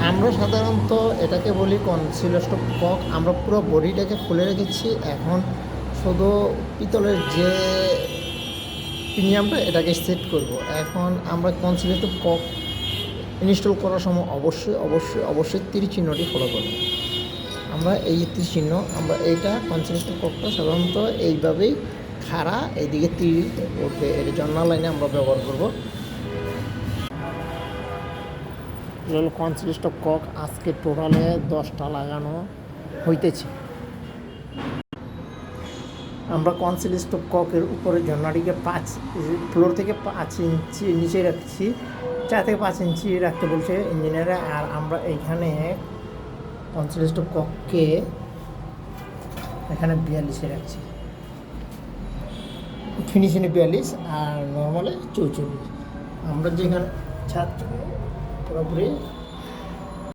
আমরা সাধারণত এটাকে বলি কনসিলস্টপ কক। আমরা পুরো বডিটাকে খুলে রেখেছি, এখন শুধু পিতলের যে প্রিমিয়ামটা এটাকে সেট করব। এখন আমরা কনসিলস্টপ কক ইনস্টল করার সময় অবশ্যই তীর চিহ্নটি ফলো করব। আমরা এই তীর চিহ্ন, আমরা এইটা কনসিলস্টপ ককটা সাধারণত এইভাবেই খাড়া এইদিকে তীর উঠবে, এটা জর্নাল লাইনে আমরা ব্যবহার করব। কনসিলস্টপ কক আজকে টোটালে 10টা লাগানো হইতেছে। আমরা কনসিলস্টপ ককের উপরে ঝর্ণাটিকে 5 ফ্লোর থেকে 5 ইঞ্চি নিচে রাখছি, 4 থেকে 5 ইঞ্চি রাখতে বলছে ইঞ্জিনিয়াররা। আর আমরা এইখানে কনসিলস্টপ কককে এখানে 42-এ রাখছি, ফিনিশিংয়ে 42 আর নর্মালে 44। আমরা যেখানে ছাদ পুরোপুরি